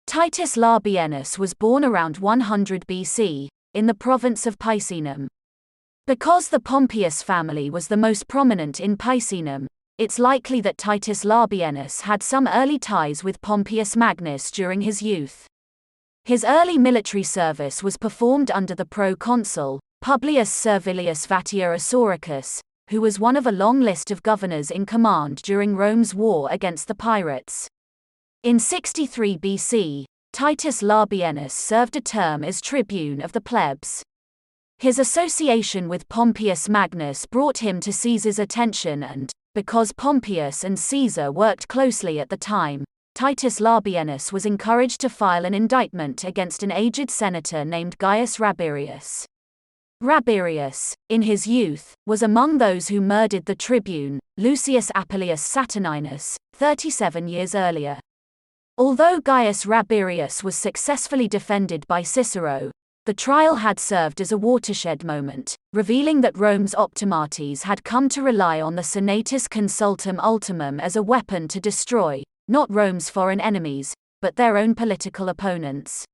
Titus Labienus was born around 100 BC, in the province of Picenum. Because the Pompeius family was the most prominent in Picenum, it's likely that Titus Labienus had some early ties with Pompeius Magnus during his youth. His early military service was performed under the proconsul, Publius Servilius Vatia Asauricus, who was one of a long list of governors in command during Rome's war against the pirates. In 63 BC, Titus Labienus served a term as tribune of the plebs. His association with Pompeius Magnus brought him to Caesar's attention and, because Pompeius and Caesar worked closely at the time, Titus Labienus was encouraged to file an indictment against an aged senator named Gaius Rabirius. Rabirius, in his youth, was among those who murdered the tribune, Lucius Appius Saturninus, 37 years earlier. Although Gaius Rabirius was successfully defended by Cicero, the trial had served as a watershed moment, revealing that Rome's optimates had come to rely on the Senatus Consultum Ultimum as a weapon to destroy, not Rome's foreign enemies, but their own political opponents.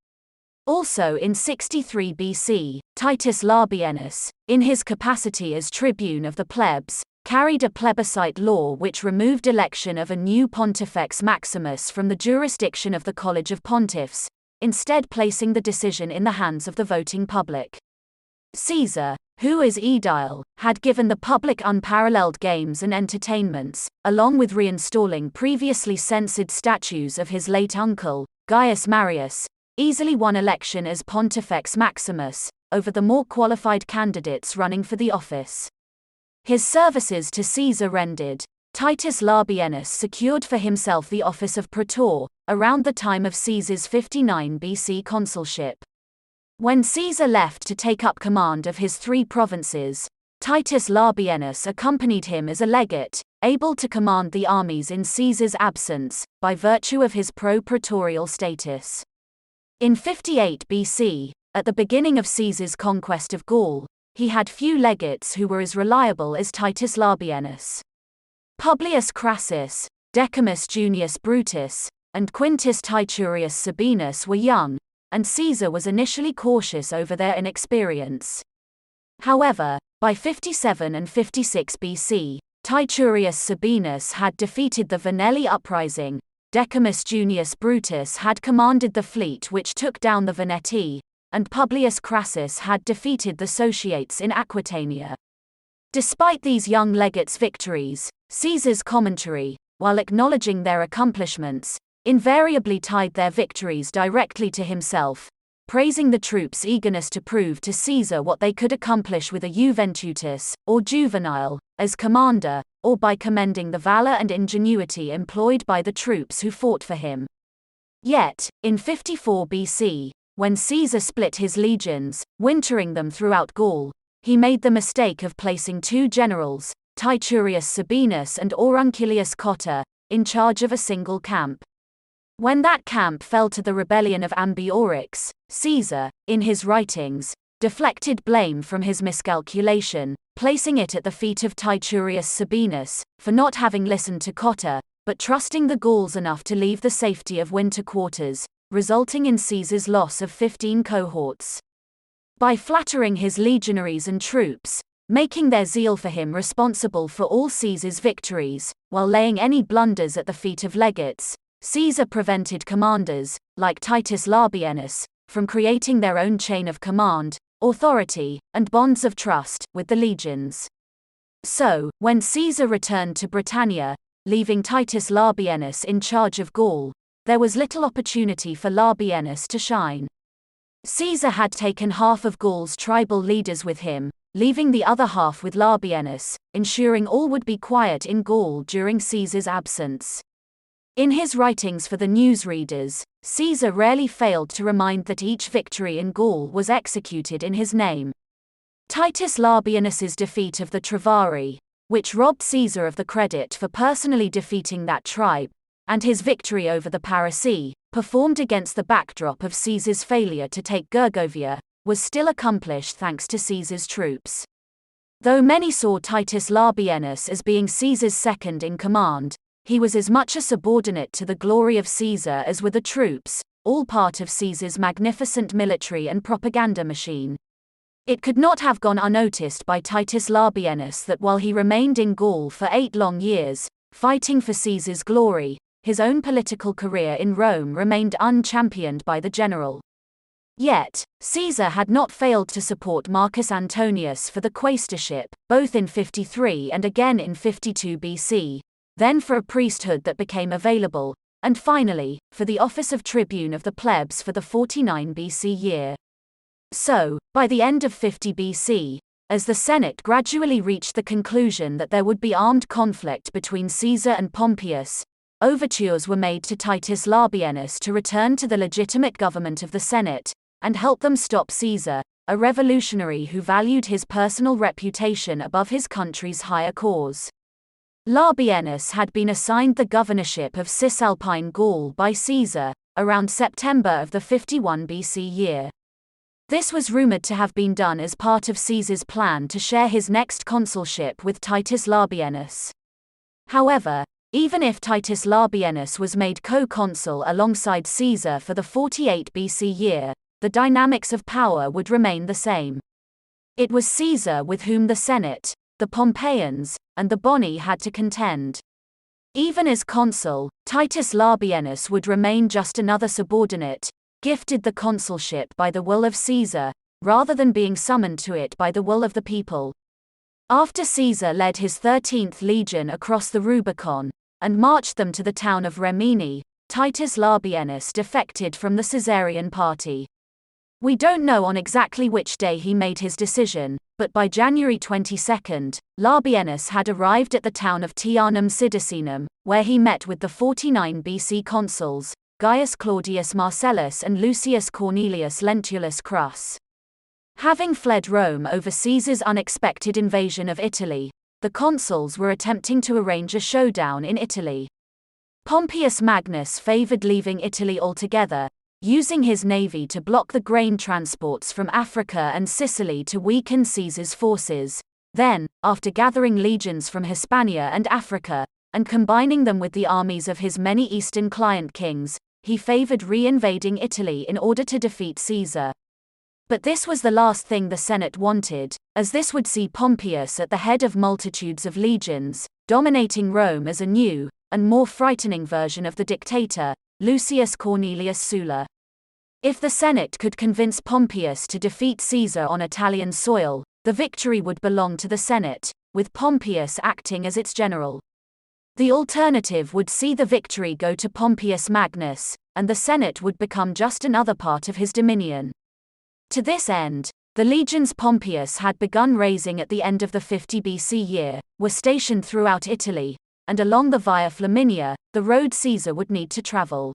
Also in 63 BC, Titus Labienus, in his capacity as tribune of the plebs, carried a plebiscite law which removed election of a new Pontifex Maximus from the jurisdiction of the College of Pontiffs, instead placing the decision in the hands of the voting public. Caesar, who as aedile, had given the public unparalleled games and entertainments, along with reinstalling previously censored statues of his late uncle, Gaius Marius, easily won election as Pontifex Maximus, over the more qualified candidates running for the office. His services to Caesar rendered, Titus Labienus secured for himself the office of praetor, around the time of Caesar's 59 BC consulship. When Caesar left to take up command of his 3 provinces, Titus Labienus accompanied him as a legate, able to command the armies in Caesar's absence, by virtue of his pro-praetorial status. In 58 BC, at the beginning of Caesar's conquest of Gaul, he had few legates who were as reliable as Titus Labienus. Publius Crassus, Decimus Junius Brutus, and Quintus Titurius Sabinus were young, and Caesar was initially cautious over their inexperience. However, by 57 and 56 BC, Titurius Sabinus had defeated the Venelli uprising, Decimus Junius Brutus had commanded the fleet which took down the Veneti, and Publius Crassus had defeated the Sociates in Aquitania. Despite these young legates' victories, Caesar's commentary, while acknowledging their accomplishments, invariably tied their victories directly to himself, praising the troops' eagerness to prove to Caesar what they could accomplish with a Juventutus, or Juvenile, as commander, or by commending the valor and ingenuity employed by the troops who fought for him. Yet, in 54 BC, when Caesar split his legions, wintering them throughout Gaul, he made the mistake of placing 2 generals, Titurius Sabinus and Aurunculeius Cotta, in charge of a single camp. When that camp fell to the rebellion of Ambiorix, Caesar, in his writings, deflected blame from his miscalculation, placing it at the feet of Titurius Sabinus, for not having listened to Cotta, but trusting the Gauls enough to leave the safety of winter quarters, resulting in Caesar's loss of 15 cohorts. By flattering his legionaries and troops, making their zeal for him responsible for all Caesar's victories, while laying any blunders at the feet of legates, Caesar prevented commanders, like Titus Labienus, from creating their own chain of command, authority, and bonds of trust with the legions. So, when Caesar returned to Britannia, leaving Titus Labienus in charge of Gaul, there was little opportunity for Labienus to shine. Caesar had taken half of Gaul's tribal leaders with him, leaving the other half with Labienus, ensuring all would be quiet in Gaul during Caesar's absence. In his writings for the newsreaders, Caesar rarely failed to remind that each victory in Gaul was executed in his name. Titus Labienus's defeat of the Treveri, which robbed Caesar of the credit for personally defeating that tribe, and his victory over the Parisii, performed against the backdrop of Caesar's failure to take Gergovia, was still accomplished thanks to Caesar's troops. Though many saw Titus Labienus as being Caesar's second in command, he was as much a subordinate to the glory of Caesar as were the troops, all part of Caesar's magnificent military and propaganda machine. It could not have gone unnoticed by Titus Labienus that while he remained in Gaul for 8 long years, fighting for Caesar's glory, his own political career in Rome remained unchampioned by the general. Yet, Caesar had not failed to support Marcus Antonius for the quaestorship, both in 53 and again in 52 BC, then for a priesthood that became available, and finally, for the office of tribune of the plebs for the 49 BC year. So, by the end of 50 BC, as the Senate gradually reached the conclusion that there would be armed conflict between Caesar and Pompeius, overtures were made to Titus Labienus to return to the legitimate government of the Senate, and help them stop Caesar, a revolutionary who valued his personal reputation above his country's higher cause. Labienus had been assigned the governorship of Cisalpine Gaul by Caesar, around September of the 51 BC year. This was rumored to have been done as part of Caesar's plan to share his next consulship with Titus Labienus. However, even if Titus Labienus was made co-consul alongside Caesar for the 48 BC year, the dynamics of power would remain the same. It was Caesar with whom the Senate, the Pompeians, and the Boni had to contend. Even as consul, Titus Labienus would remain just another subordinate, gifted the consulship by the will of Caesar, rather than being summoned to it by the will of the people. After Caesar led his 13th legion across the Rubicon, and marched them to the town of Rimini, Titus Labienus defected from the Caesarian party. We don't know on exactly which day he made his decision, but by January 22, Labienus had arrived at the town of Teanum Sidicínum, where he met with the 49 BC consuls, Gaius Claudius Marcellus and Lucius Cornelius Lentulus Crus. Having fled Rome over Caesar's unexpected invasion of Italy, the consuls were attempting to arrange a showdown in Italy. Pompeius Magnus favored leaving Italy altogether, using his navy to block the grain transports from Africa and Sicily to weaken Caesar's forces. Then, after gathering legions from Hispania and Africa, and combining them with the armies of his many eastern client kings, he favored re-invading Italy in order to defeat Caesar. But this was the last thing the Senate wanted, as this would see Pompeius at the head of multitudes of legions, dominating Rome as a new, and more frightening version of the dictator, Lucius Cornelius Sulla. If the Senate could convince Pompeius to defeat Caesar on Italian soil, the victory would belong to the Senate, with Pompeius acting as its general. The alternative would see the victory go to Pompeius Magnus, and the Senate would become just another part of his dominion. To this end, the legions Pompeius had begun raising at the end of the 50 BC year were stationed throughout Italy, and along the Via Flaminia, the road Caesar would need to travel.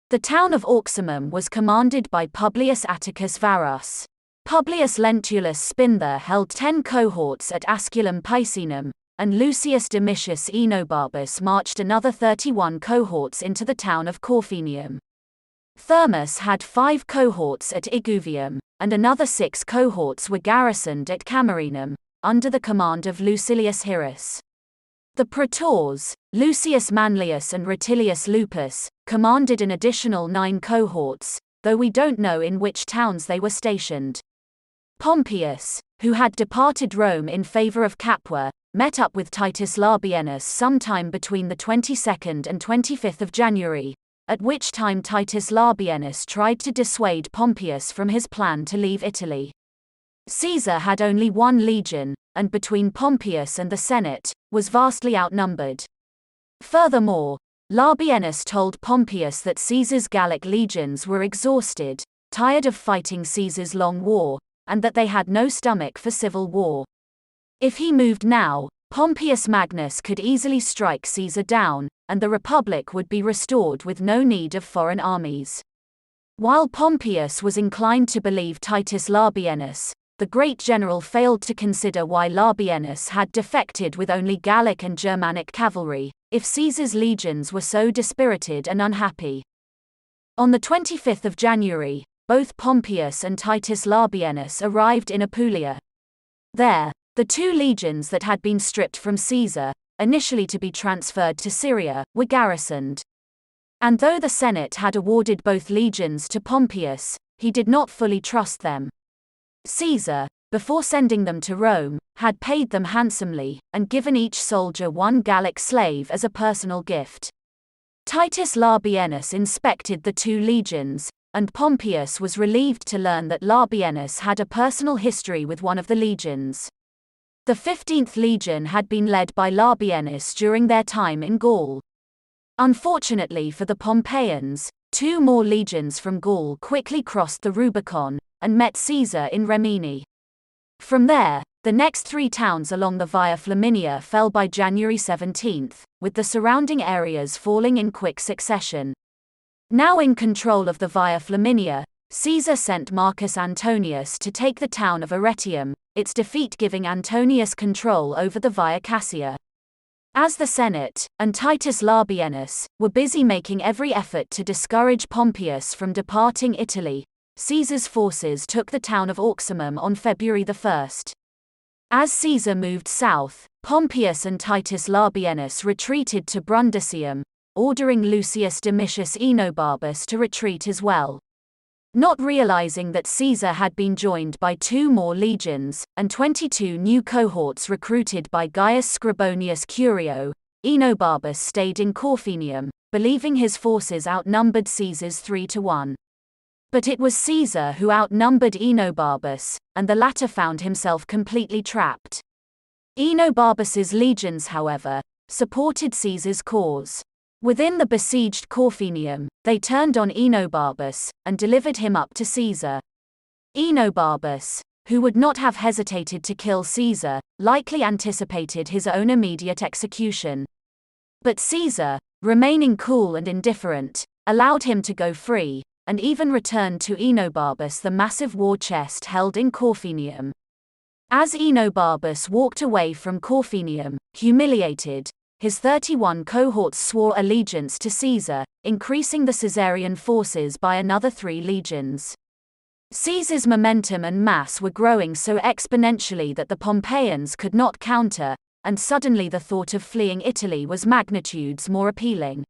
The town of Auximum was commanded by Publius Atticus Varus. Publius Lentulus Spinther held 10 cohorts at Asculum Picenum, and Lucius Domitius Enobarbus marched another 31 cohorts into the town of Corfinium. Thermus had 5 cohorts at Iguvium, and another 6 cohorts were garrisoned at Camerinum, under the command of Lucilius Hirrus. The praetors, Lucius Manlius and Rutilius Lupus, commanded an additional 9 cohorts, though we don't know in which towns they were stationed. Pompeius, who had departed Rome in favor of Capua, met up with Titus Labienus sometime between the 22nd and 25th of January, at which time Titus Labienus tried to dissuade Pompeius from his plan to leave Italy. Caesar had only 1 legion, and between Pompeius and the Senate, was vastly outnumbered. Furthermore, Labienus told Pompeius that Caesar's Gallic legions were exhausted, tired of fighting Caesar's long war, and that they had no stomach for civil war. If he moved now, Pompeius Magnus could easily strike Caesar down, and the Republic would be restored with no need of foreign armies. While Pompeius was inclined to believe Titus Labienus, the great general failed to consider why Labienus had defected with only Gallic and Germanic cavalry, if Caesar's legions were so dispirited and unhappy. On the 25th of January, both Pompeius and Titus Labienus arrived in Apulia. There, the 2 legions that had been stripped from Caesar, initially to be transferred to Syria, were garrisoned. And though the Senate had awarded both legions to Pompeius, he did not fully trust them. Caesar, before sending them to Rome, had paid them handsomely, and given each soldier one Gallic slave as a personal gift. Titus Labienus inspected the 2 legions, and Pompeius was relieved to learn that Labienus had a personal history with one of the legions. The 15th Legion had been led by Labienus during their time in Gaul. Unfortunately for the Pompeians, 2 more legions from Gaul quickly crossed the Rubicon, and met Caesar in Rimini. From there, the next 3 towns along the Via Flaminia fell by January 17, with the surrounding areas falling in quick succession. Now in control of the Via Flaminia, Caesar sent Marcus Antonius to take the town of Arretium, its defeat giving Antonius control over the Via Cassia. As the Senate, and Titus Labienus, were busy making every effort to discourage Pompeius from departing Italy, Caesar's forces took the town of Auximum on February 1. As Caesar moved south, Pompeius and Titus Labienus retreated to Brundisium, ordering Lucius Domitius Aenobarbus to retreat as well. Not realizing that Caesar had been joined by 2 more legions, and 22 new cohorts recruited by Gaius Scribonius Curio, Aenobarbus stayed in Corfinium, believing his forces outnumbered Caesar's 3-1. But it was Caesar who outnumbered Aenobarbus, and the latter found himself completely trapped. Aenobarbus's legions, however, supported Caesar's cause. Within the besieged Corfinium, they turned on Aenobarbus, and delivered him up to Caesar. Aenobarbus, who would not have hesitated to kill Caesar, likely anticipated his own immediate execution. But Caesar, remaining cool and indifferent, allowed him to go free, and even returned to Aenobarbus the massive war chest held in Corfinium. As Aenobarbus walked away from Corfinium, humiliated, his 31 cohorts swore allegiance to Caesar, increasing the Caesarian forces by another 3 legions. Caesar's momentum and mass were growing so exponentially that the Pompeians could not counter, and suddenly the thought of fleeing Italy was magnitudes more appealing.